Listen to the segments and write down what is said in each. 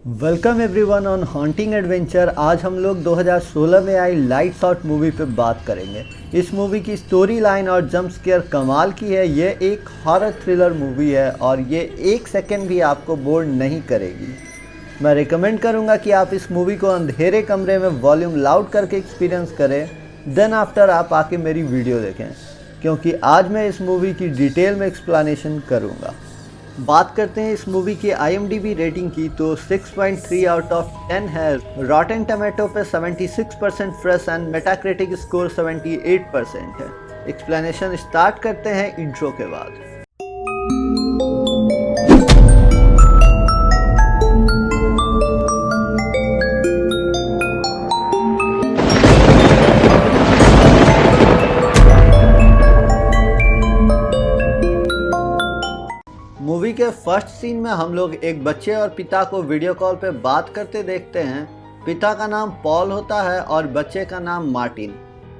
Welcome everyone on haunting adventure. आज हम लोग 2016 में आई लाइट्स आउट मूवी पे बात करेंगे। इस मूवी की स्टोरी लाइन और जंप स्केयर कमाल की है। ये एक हॉरर थ्रिलर मूवी है और ये एक सेकंड भी आपको बोर नहीं करेगी। मैं रिकमेंड करूँगा कि आप इस मूवी को अंधेरे कमरे में वॉल्यूम लाउड करके एक्सपीरियंस करें, देन आफ्टर आप आके मेरी वीडियो देखें, क्योंकि आज मैं इस मूवी की डिटेल में एक्सप्लेनेशन करूँगा। बात करते हैं इस मूवी की IMDb रेटिंग की, तो 6.3 आउट ऑफ 10 है। रॉटेन टमेटो पे 76% फ्रेश एंड मेटाक्रिटिक स्कोर 78% है। एक्सप्लेनेशन स्टार्ट करते हैं इंट्रो के बाद। मूवी के फर्स्ट सीन में हम लोग एक बच्चे और पिता को वीडियो कॉल पे बात करते देखते हैं। पिता का नाम पॉल होता है और बच्चे का नाम मार्टिन।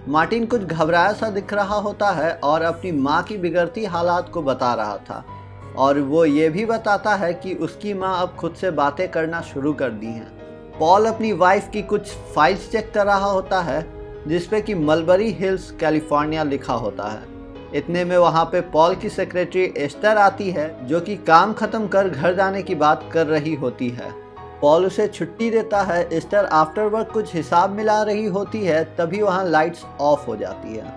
मार्टिन कुछ घबराया सा दिख रहा होता है और अपनी माँ की बिगड़ती हालात को बता रहा था, और वो ये भी बताता है कि उसकी माँ अब खुद से बातें करना शुरू कर दी हैं। पॉल अपनी वाइफ की कुछ फाइल्स चेक कर रहा होता है जिसपे कि मलबरी हिल्स कैलिफोर्निया लिखा होता है। इतने में वहाँ पे पॉल की सेक्रेटरी एस्टर आती है, जो कि काम खत्म कर घर जाने की बात कर रही होती है। पॉल उसे छुट्टी देता है। एस्टर आफ्टर वर्क कुछ हिसाब मिला रही होती है, तभी वहाँ लाइट्स ऑफ हो जाती है।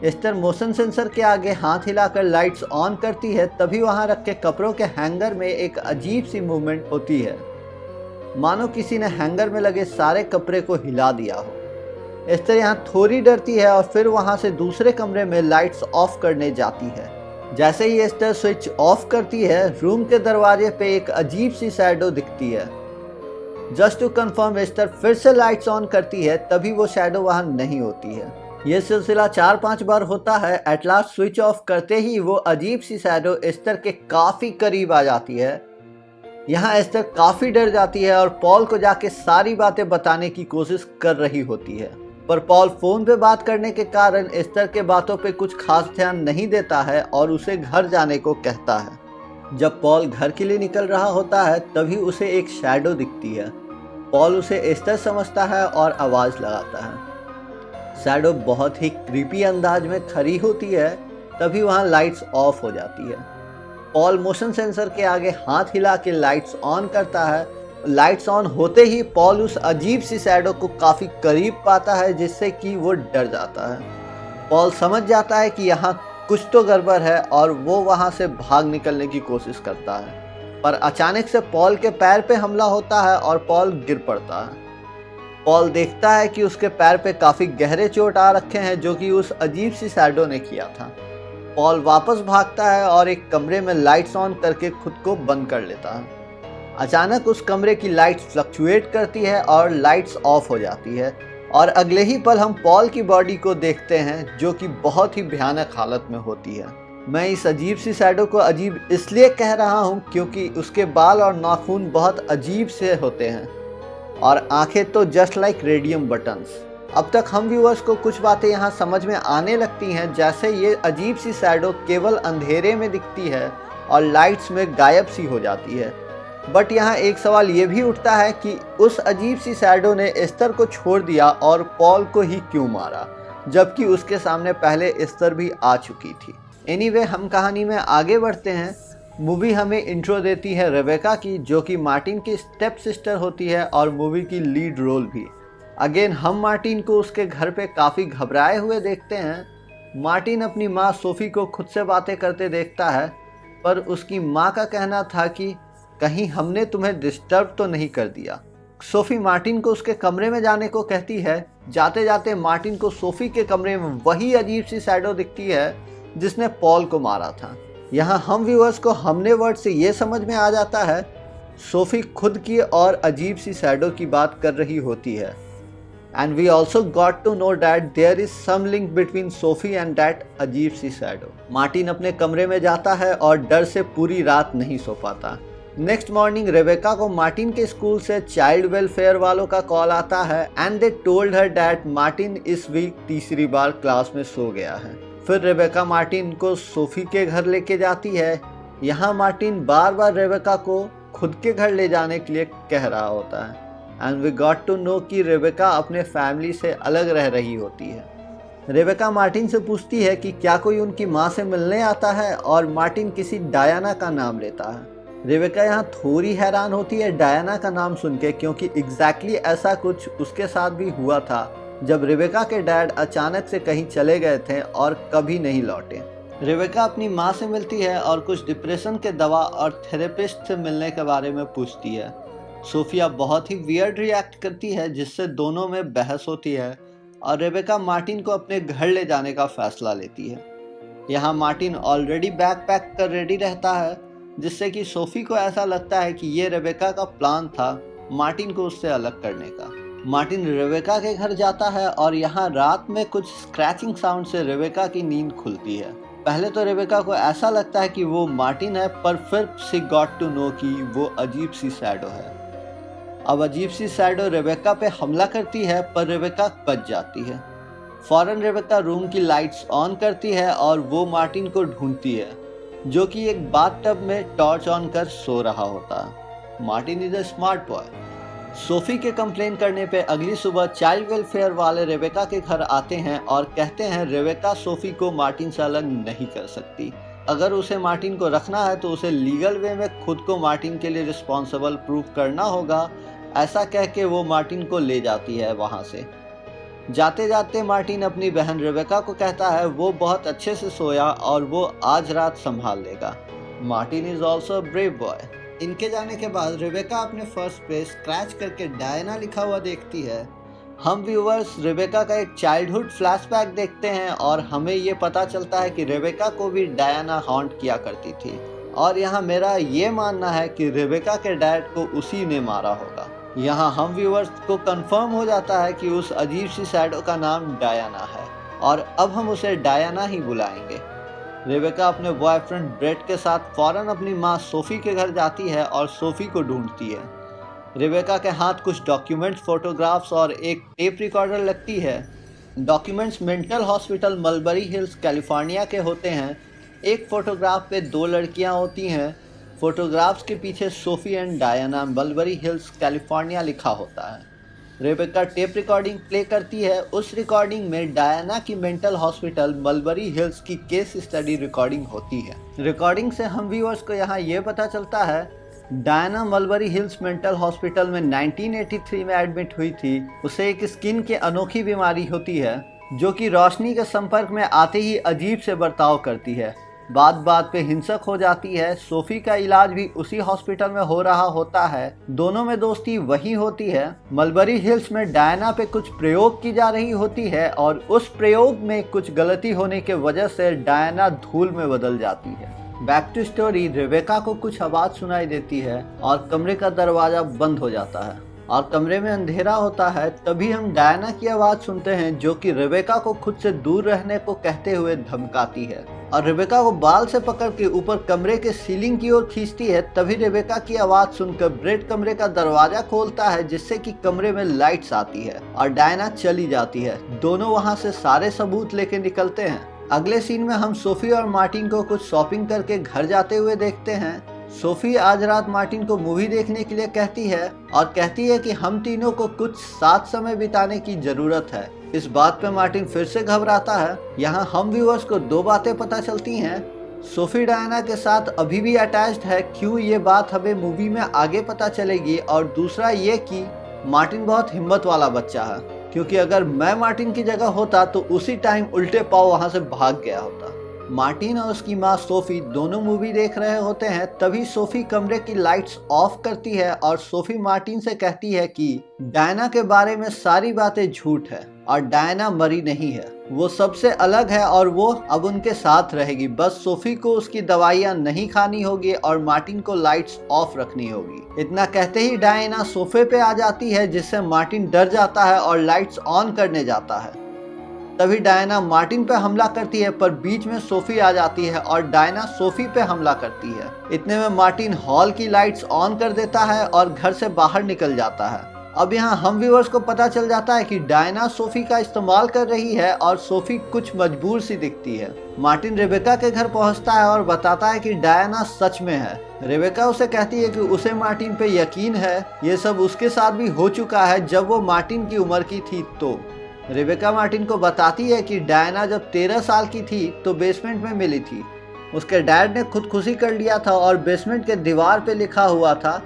एस्टर मोशन सेंसर के आगे हाथ हिलाकर लाइट्स ऑन करती है, तभी वहाँ रखे कपड़ों के हैंगर में एक अजीब सी मूवमेंट होती है, मानो किसी ने हैंगर में लगे सारे कपड़े को हिला दिया हो। एस्टर यहाँ थोड़ी डरती है और फिर वहाँ से दूसरे कमरे में लाइट्स ऑफ करने जाती है। जैसे ही एस्टर स्विच ऑफ करती है, रूम के दरवाजे पे एक अजीब सी शैडो दिखती है। जस्ट टू कंफर्म एस्टर फिर से लाइट्स ऑन करती है, तभी वो शैडो वहाँ नहीं होती है। ये सिलसिला 4-5 बार होता है। एट लास्ट स्विच ऑफ करते ही वो अजीब सी शैडो एस्टर के काफ़ी करीब आ जाती है। यहाँ एस्टर काफ़ी डर जाती है और पॉल को जाके सारी बातें बताने की कोशिश कर रही होती है, पर पॉल फोन पे बात करने के कारण एस्टर के बातों पे कुछ खास ध्यान नहीं देता है और उसे घर जाने को कहता है। जब पॉल घर के लिए निकल रहा होता है, तभी उसे एक शैडो दिखती है। पॉल उसे एस्टर समझता है और आवाज़ लगाता है। शैडो बहुत ही क्रीपी अंदाज में खड़ी होती है, तभी वहाँ लाइट्स ऑफ हो जाती है। पॉल मोशन सेंसर के आगे हाथ हिला के लाइट्स ऑन करता है। लाइट्स ऑन होते ही पॉल उस अजीब सी शैडो को काफ़ी करीब पाता है, जिससे कि वो डर जाता है। पॉल समझ जाता है कि यहाँ कुछ तो गड़बड़ है और वो वहाँ से भाग निकलने की कोशिश करता है, पर अचानक से पॉल के पैर पे हमला होता है और पॉल गिर पड़ता है। पॉल देखता है कि उसके पैर पे काफ़ी गहरे चोट आ रखे हैं, जो कि उस अजीब सी शैडो ने किया था। पॉल वापस भागता है और एक कमरे में लाइट्स ऑन करके खुद को बंद कर लेता है। अचानक उस कमरे की लाइट्स फ्लक्चुएट करती है और लाइट्स ऑफ हो जाती है, और अगले ही पल हम पॉल की बॉडी को देखते हैं, जो कि बहुत ही भयानक हालत में होती है। मैं इस अजीब सी शैडो को अजीब इसलिए कह रहा हूँ क्योंकि उसके बाल और नाखून बहुत अजीब से होते हैं और आंखें तो जस्ट लाइक रेडियम बटन्स। अब तक हम व्यूअर्स को कुछ बातें यहाँ समझ में आने लगती हैं, जैसे ये अजीब सी शैडो केवल अंधेरे में दिखती है और लाइट्स में गायब सी हो जाती है। बट यहाँ एक सवाल ये भी उठता है कि उस अजीब सी शैडो ने एस्टर को छोड़ दिया और पॉल को ही क्यों मारा, जबकि उसके सामने एस्टर एस्टर भी आ चुकी थी। एनीवे, हम कहानी में आगे बढ़ते हैं। मूवी हमें इंट्रो देती है रेबेका की, जो कि मार्टिन की स्टेप सिस्टर होती है और मूवी की लीड रोल भी। अगेन हम मार्टिन को उसके घर पे काफ़ी घबराए हुए देखते हैं। मार्टिन अपनी माँ सोफ़ी को खुद से बातें करते देखता है, पर उसकी माँ का कहना था कि कहीं हमने तुम्हें डिस्टर्ब तो नहीं कर दिया। सोफ़ी मार्टिन को उसके कमरे में जाने को कहती है। जाते जाते मार्टिन को सोफ़ी के कमरे में वही अजीब सी शैडो दिखती है जिसने पॉल को मारा था। यहाँ हम व्यूअर्स को हमने वर्ड से ये समझ में आ जाता है सोफ़ी खुद की और अजीब सी शैडो की बात कर रही होती है। And we also got to know that there is some link between Sophie and that अजीब सी शैडो। मार्टिन अपने कमरे में जाता है और डर से पूरी रात नहीं सो पाता। नेक्स्ट मॉर्निंग रेबेका को मार्टिन के स्कूल से चाइल्ड वेलफेयर वालों का कॉल आता है and they told her that Martin इस वीक तीसरी बार क्लास में सो गया है। फिर रेबेका मार्टिन को सोफ़ी के घर लेके जाती है। यहाँ मार्टिन बार बार रेबेका को खुद के घर ले जाने के लिए कह रहा होता है। And we got to know कि रेबेका अपने फैमिली से अलग रह रही होती है। रेबेका मार्टिन से पूछती है कि क्या कोई उनकी माँ से मिलने आता है, और मार्टिन किसी डायना का नाम लेता है। रेबेका यहाँ थोड़ी हैरान होती है डायना का नाम सुन के, क्योंकि एग्जैक्टली ऐसा कुछ उसके साथ भी हुआ था जब रेबेका के डैड अचानक से कहीं चले गए थे और कभी नहीं लौटे। रेबेका अपनी माँ से मिलती है और कुछ डिप्रेशन के दवा और थेरेपिस्ट से मिलने के बारे में पूछती है। सोफिया बहुत ही वियर्ड रिएक्ट करती है, जिससे दोनों में बहस होती है और रेबेका मार्टिन को अपने घर ले जाने का फैसला लेती है। यहाँ मार्टिन ऑलरेडी बैग पैक कर रेडी रहता है, जिससे कि सोफी को ऐसा लगता है कि ये रेबेका का प्लान था मार्टिन को उससे अलग करने का। मार्टिन रेबेका के घर जाता है और यहाँ रात में कुछ स्क्रैचिंग साउंड से रेबेका की नींद खुलती है। पहले तो रेबेका को ऐसा लगता है कि वो मार्टिन है, पर फिर शी गॉट टू नो कि वो अजीब सी शैडो है। अब अजीब सी शैडो रेबेका पे हमला करती है, पर रेबेका बच जाती है। फौरन रेबेका रूम की लाइट्स ऑन करती है और वो मार्टिन को ढूंढती है, जो कि एक बाथटब में टॉर्च ऑन कर सो रहा होता है। Martin is a smart boy. Sophie के कंप्लेन करने पे अगली सुबह चाइल्ड वेलफेयर वाले रेबेका के घर आते हैं और कहते हैं रेबेका सोफी को मार्टिन से अलग नहीं कर सकती। अगर उसे मार्टिन को रखना है तो उसे लीगल वे में खुद को मार्टिन के लिए रिस्पॉन्सिबल प्रूव करना होगा। ऐसा कह के वो मार्टिन को ले जाती है वहाँ से। जाते जाते मार्टिन अपनी बहन रेबेका को कहता है वो बहुत अच्छे से सोया और वो आज रात संभाल लेगा। Martin is also brave boy. इनके जाने के बाद रेबेका अपने फर्श पे स्क्रैच करके डायना लिखा हुआ देखती है। हम व्यूवर्स रेबेका का एक चाइल्डहुड फ्लैशबैक देखते हैं और हमें ये पता चलता है कि रेबेका को भी डायना हॉन्ट किया करती थी, और यहाँ मेरा ये मानना है कि रेबेका के डैड को उसी ने मारा होगा। यहाँ हम व्यूवर्स को कंफर्म हो जाता है कि उस अजीब सी शैडो का नाम डायना है, और अब हम उसे डायना ही बुलाएंगे। रेबेका अपने बॉयफ्रेंड ब्रेट के साथ फौरन अपनी माँ सोफी के घर जाती है और सोफी को ढूंढती है। रेबेका के हाथ कुछ डॉक्यूमेंट्स, फोटोग्राफ्स और एक टेप रिकॉर्डर लगती है। Documents mental hospital mulberry hills California के होते हैं। एक फोटोग्राफ पे 2 लड़कियां होती हैं। फोटोग्राफ्स के पीछे Sophie and Diana mulberry hills California लिखा होता है। रेबेका टेप रिकॉर्डिंग प्ले करती है। उस रिकॉर्डिंग में डायना की मेंटल हॉस्पिटल मलबरी हिल्स की केस स्टडी रिकॉर्डिंग होती है। रिकॉर्डिंग से हम व्यूअर्स को यहाँ ये पता चलता है Diana mulberry hills mental hospital में 1983 में एडमिट हुई थी। उसे एक स्किन की अनोखी बीमारी होती है, जो कि रोशनी के संपर्क में आते ही अजीब से बर्ताव करती है। बात बात पे हिंसक हो जाती है। सोफी का इलाज भी उसी हॉस्पिटल में हो रहा होता है। दोनों में दोस्ती वही होती है। मलबरी हिल्स में डायना पे कुछ प्रयोग की जा रही होती है और उस प्रयोग में कुछ गलती होने के वजह से डायना धूल में बदल जाती है। बैक टू स्टोरी, रेबेका को कुछ आवाज सुनाई देती है और कमरे का दरवाजा बंद हो जाता है और कमरे में अंधेरा होता है। तभी हम डायना की आवाज सुनते हैं, जो कि रेबेका को खुद से दूर रहने को कहते हुए धमकाती है और रेबेका को बाल से पकड़ के ऊपर कमरे के सीलिंग की ओर खींचती है। तभी रेबेका की आवाज सुनकर ब्रेट कमरे का दरवाजा खोलता है, जिससे कि कमरे में लाइट्स आती है और डायना चली जाती है। दोनों वहां से सारे सबूत लेके निकलते हैं। अगले सीन में हम सोफी और मार्टिन को कुछ शॉपिंग करके घर जाते हुए देखते हैं। सोफी आज रात मार्टिन को मूवी देखने के लिए कहती है और कहती है कि हम तीनों को कुछ साथ समय बिताने की जरूरत है। इस बात पे मार्टिन फिर से घबराता है। यहाँ हम व्यूअर्स को 2 बातें पता चलती हैं। सोफी डायना के साथ अभी भी अटैच्ड है, क्यों ये बात हमें मूवी में आगे पता चलेगी। और दूसरा ये कि मार्टिन बहुत हिम्मत वाला बच्चा है, क्योंकि अगर मैं मार्टिन की जगह होता तो उसी टाइम उल्टे पाँव वहाँ से भाग गया होता। मार्टिन और उसकी माँ सोफी दोनों मूवी देख रहे होते हैं। तभी सोफी कमरे की लाइट्स ऑफ करती है और सोफी मार्टिन से कहती है कि डायना के बारे में सारी बातें झूठ है और डायना मरी नहीं है, वो सबसे अलग है और वो अब उनके साथ रहेगी। बस सोफी को उसकी दवाइयाँ नहीं खानी होगी और मार्टिन को लाइट्स ऑफ रखनी होगी। इतना कहते ही डायना सोफे पे आ जाती है, जिससे मार्टिन डर जाता है और लाइट्स ऑन करने जाता है। तभी डायना मार्टिन पे हमला करती है, पर बीच में सोफी आ जाती है और डायना सोफी पे हमला करती है। इतने में मार्टिन हॉल की लाइट्स ऑन कर देता है और घर से बाहर निकल जाता है। अब यहाँ हम व्यूअर्स को पता चल जाता है कि डायना सोफी का इस्तेमाल कर रही है और सोफी कुछ मजबूर सी दिखती है। मार्टिन रेबेका के घर पहुंचता है और बताता है कि डायना सच में है। रेबेका उसे कहती है कि उसे मार्टिन पे यकीन है, ये सब उसके साथ भी हो चुका है जब वो मार्टिन की उम्र की थी। तो रेबेका मार्टिन को बताती है कि डायना जब 13 साल की थी तो बेसमेंट में मिली थी। उसके डैड ने खुदकुशी कर लिया था और बेसमेंट के दीवार पे लिखा हुआ था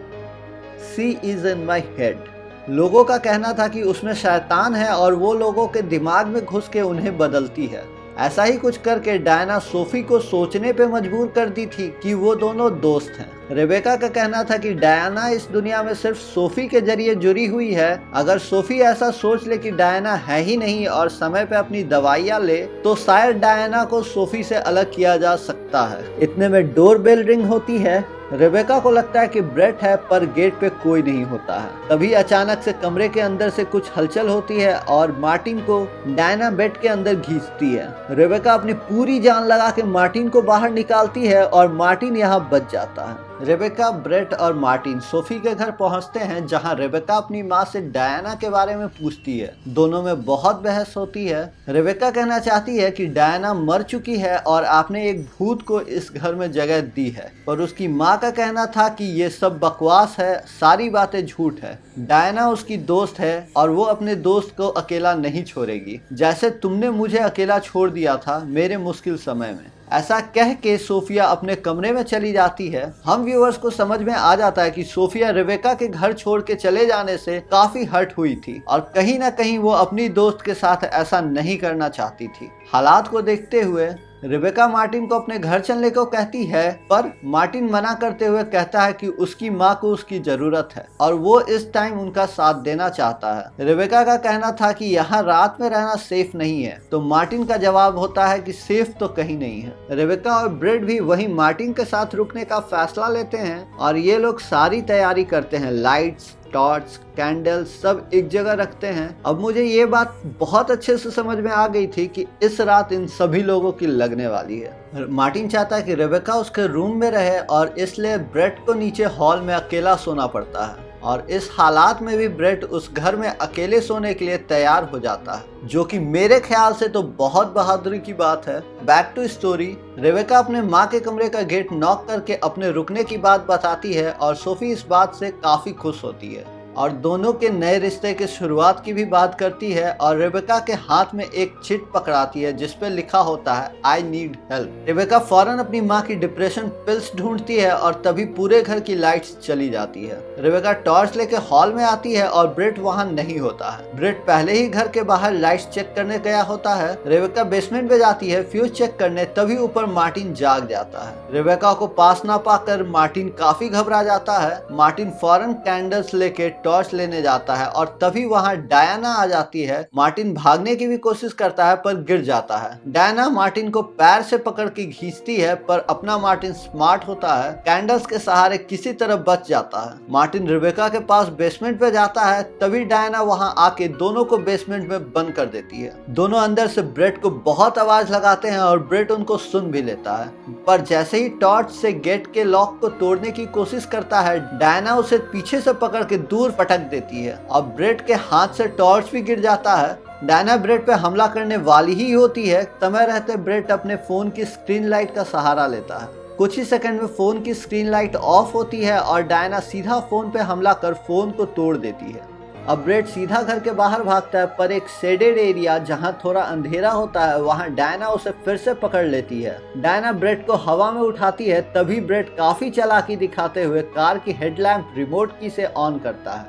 she is in my head. लोगों का कहना था कि उसमें शैतान है और वो लोगों के दिमाग में घुस के उन्हें बदलती है। ऐसा ही कुछ करके डायना सोफी को सोचने पे मजबूर कर दी थी कि वो दोनों दोस्त हैं। रेबेका का कहना था कि डायना इस दुनिया में सिर्फ सोफी के जरिए जुड़ी हुई है। अगर सोफी ऐसा सोच ले कि डायना है ही नहीं और समय पे अपनी दवाइयाँ ले तो शायद डायना को सोफी से अलग किया जा सकता है। इतने में डोर बेल रिंग होती है। रेबेका को लगता है कि ब्रेट है पर गेट पे कोई नहीं होता है। तभी अचानक से कमरे के अंदर से कुछ हलचल होती है और मार्टिन को डायना बेड के अंदर घींचती है। रेबेका अपनी पूरी जान लगा के मार्टिन को बाहर निकालती है और मार्टिन यहाँ बच जाता है। रेबेका, ब्रेट और मार्टिन सोफी के घर पहुंचते हैं जहां रेबेका अपनी माँ से डायना के बारे में पूछती है। दोनों में बहुत बहस होती है। रेबेका कहना चाहती है कि डायना मर चुकी है और आपने एक भूत को इस घर में जगह दी है, पर उसकी माँ का कहना था कि ये सब बकवास है, सारी बातें झूठ है। डायना उसकी दोस्त है और वो अपने दोस्त को अकेला नहीं छोड़ेगी, जैसे तुमने मुझे अकेला छोड़ दिया था मेरे मुश्किल समय में। ऐसा कह के सोफिया अपने कमरे में चली जाती है। हम व्यूअर्स को समझ में आ जाता है कि सोफिया रेबेका के घर छोड़ के चले जाने से काफी हर्ट हुई थी और कहीं ना कहीं वो अपनी दोस्त के साथ ऐसा नहीं करना चाहती थी। हालात को देखते हुए रेबेका मार्टिन को अपने घर चलने को कहती है, पर मार्टिन मना करते हुए कहता है कि उसकी माँ को उसकी जरूरत है और वो इस टाइम उनका साथ देना चाहता है। रेबेका का कहना था कि यहाँ रात में रहना सेफ नहीं है, तो मार्टिन का जवाब होता है कि सेफ तो कहीं नहीं है। रेबेका और ब्रेड भी वहीं मार्टिन के साथ रुकने का फैसला लेते हैं और ये लोग सारी तैयारी करते हैं। लाइट्स, टॉर्च, कैंडल सब एक जगह रखते हैं। अब मुझे ये बात बहुत अच्छे से समझ में आ गई थी कि इस रात इन सभी लोगों की लगने वाली है। मार्टिन चाहता है कि रेबेका उसके रूम में रहे और इसलिए ब्रेट को नीचे हॉल में अकेला सोना पड़ता है और इस हालात में भी ब्रेट उस घर में अकेले सोने के लिए तैयार हो जाता है, जो कि मेरे ख्याल से तो बहुत बहादुरी की बात है। Back to story. रेबेका अपने माँ के कमरे का गेट नॉक करके अपने रुकने की बात बताती है और सोफी इस बात से काफी खुश होती है और दोनों के नए रिश्ते की शुरुआत की भी बात करती है और रेबेका के हाथ में एक चिट पकड़ाती है जिसपे लिखा होता है आई नीड हेल्प। रेबेका फौरन अपनी माँ की डिप्रेशन पिल्स ढूंढती है और तभी पूरे घर की लाइट्स चली जाती है। रेबेका टॉर्च लेके हॉल में आती है और ब्रेट वहाँ नहीं होता है। ब्रेट पहले ही घर के बाहर लाइट्स चेक करने गया होता है। रेबेका बेसमेंट में जाती है फ्यूज चेक करने, तभी ऊपर मार्टिन जाग जाता है। रेबेका को पास ना पाकर मार्टिन काफी घबरा जाता है। मार्टिन फौरन कैंडल्स लेके टॉर्च लेने जाता है और तभी वहां डायना आ जाती है। मार्टिन भागने की भी कोशिश करता है पर गिर जाता है। डायना मार्टिन को पैर से पकड़ के खींचती है पर अपना मार्टिन स्मार्ट होता है, कैंडल्स के सहारे किसी तरह बच जाता है। मार्टिन रेबेका के पास बेसमेंट पे जाता है, तभी डायना वहां आके दोनों को बेसमेंट में बंद कर देती है। दोनों अंदर से ब्रेट को बहुत आवाज लगाते हैं और ब्रेट उनको सुन भी लेता है, पर जैसे ही टॉर्च से गेट के लॉक को तोड़ने की कोशिश करता है, डायना उसे पीछे से पकड़ के दूर पटक देती है और ब्रेट के हाथ से टॉर्च भी गिर जाता है। डायना ब्रेट पे हमला करने वाली ही होती है। समय रहते ब्रेट अपने फोन की स्क्रीन लाइट का सहारा लेता है। कुछ ही सेकंड में फोन की स्क्रीन लाइट ऑफ होती है और डायना सीधा फोन पे हमला कर फोन को तोड़ देती है। अब ब्रेट सीधा घर के बाहर भागता है, पर एक शेडेड एरिया जहां थोड़ा अंधेरा होता है वहां डायना उसे फिर से पकड़ लेती है। डायना ब्रेट को हवा में उठाती है, तभी ब्रेट काफी चालाकी दिखाते हुए कार की हेडलैम्प रिमोट की से ऑन करता है,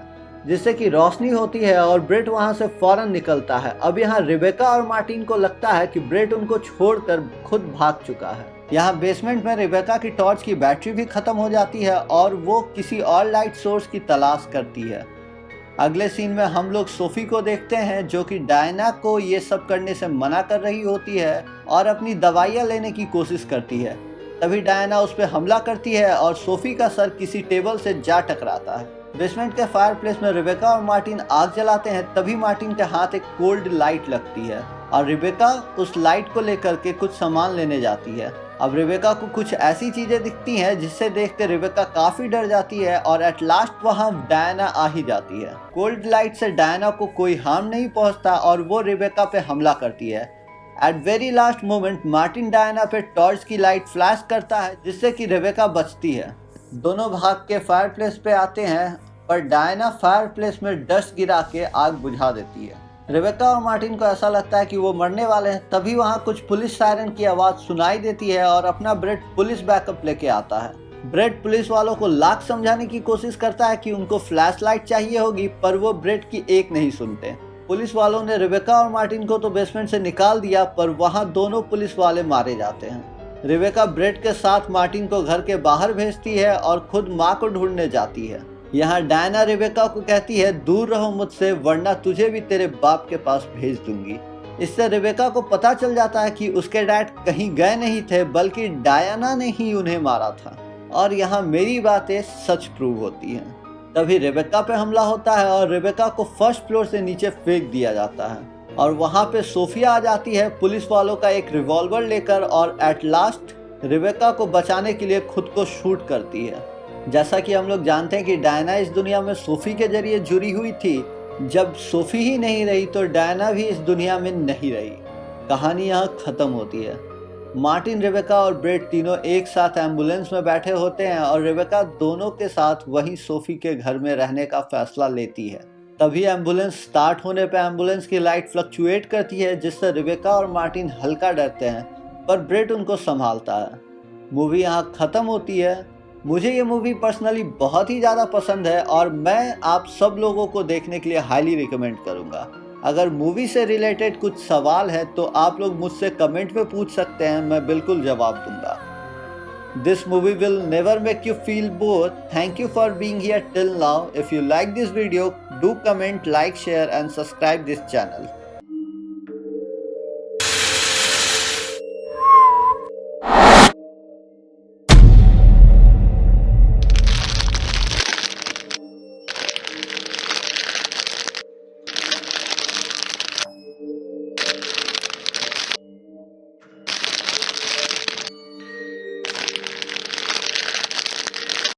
जिससे कि रोशनी होती है और ब्रेट वहां से फौरन निकलता है। अब यहाँ रेबेका और मार्टिन को लगता है कि ब्रेट उनको छोड़कर खुद भाग चुका है। यहाँ बेसमेंट में रेबेका की टॉर्च की बैटरी भी खत्म हो जाती है और वो किसी और लाइट सोर्स की तलाश करती है। अगले सीन में हम लोग सोफी को देखते हैं जो कि डायना को ये सब करने से मना कर रही होती है और अपनी दवाइयाँ लेने की कोशिश करती है। तभी डायना उस पर हमला करती है और सोफी का सर किसी टेबल से जा टकराता है। बेसमेंट के फायरप्लेस में रेबेका और मार्टिन आग जलाते हैं, तभी मार्टिन के हाथ एक कोल्ड लाइट लगती है और रेबेका उस लाइट को लेकर के कुछ सामान लेने जाती है। अब रेबेका को कुछ ऐसी चीजें दिखती हैं जिससे देखकर रेबेका काफी डर जाती है और एट लास्ट वहां डायना आ ही जाती है। कोल्ड लाइट से डायना को कोई हार्म नहीं पहुंचता और वो रेबेका पे हमला करती है। At very last moment Martin Diana पे टॉर्च की लाइट फ्लैश करता है जिससे कि रेबेका बचती है। दोनों भाग के फायर प्लेस पे आते हैं पर डायना फायर प्लेस में डस्ट गिरा के आग बुझा देती है। रेबेका और मार्टिन को ऐसा लगता है कि वो मरने वाले हैं, तभी वहाँ कुछ पुलिस सायरन की आवाज़ सुनाई देती है और अपना ब्रेड पुलिस बैकअप लेके आता है। ब्रेड पुलिस वालों को लाख समझाने की कोशिश करता है कि उनको फ्लैश लाइट चाहिए होगी, पर वो ब्रेड की एक नहीं सुनते। पुलिस वालों ने रेबेका और मार्टिन को तो बेसमेंट से निकाल दिया, पर वहाँ दोनों पुलिस वाले मारे जाते हैं। रेबेका ब्रेड के साथ मार्टिन को घर के बाहर भेजती है और खुद माँ को ढूंढने जाती है। यहाँ डायना रेबेका को कहती है, दूर रहो मुझसे वरना तुझे भी तेरे बाप के पास भेज दूंगी। इससे रेबेका को पता चल जाता है कि उसके डैड कहीं गए नहीं थे, बल्कि डायना ने ही उन्हें मारा था और यहाँ मेरी बातें सच प्रूव होती हैं। तभी रेबेका पे हमला होता है और रेबेका को फर्स्ट फ्लोर से नीचे फेंक दिया जाता है और वहाँ पे सोफिया आ जाती है पुलिस वालों का एक रिवॉल्वर लेकर और एट लास्ट रेबेका को बचाने के लिए खुद को शूट करती है। जैसा कि हम लोग जानते हैं कि डायना इस दुनिया में सोफी के जरिए जुड़ी हुई थी। जब सोफी ही नहीं रही तो डायना भी इस दुनिया में नहीं रही। कहानी यहाँ ख़त्म होती है। मार्टिन, रेबेका और ब्रेड तीनों एक साथ एम्बुलेंस में बैठे होते हैं और रेबेका दोनों के साथ वहीं सोफी के घर में रहने का फैसला लेती है। तभी एम्बुलेंस स्टार्ट होने पर एम्बुलेंस की लाइट फ्लक्चुएट करती है जिससे रेबेका और मार्टिन हल्का डरते हैं, पर ब्रेड उनको संभालता है। मूवी यहाँ ख़त्म होती है। मुझे ये मूवी पर्सनली बहुत ही ज़्यादा पसंद है और मैं आप सब लोगों को देखने के लिए हाईली रिकमेंड करूँगा। अगर मूवी से रिलेटेड कुछ सवाल है तो आप लोग मुझसे कमेंट में पूछ सकते हैं, मैं बिल्कुल जवाब दूंगा। This movie will never make you feel bore. Thank you for being here till now. If you like this video, do comment, like, share and subscribe this channel.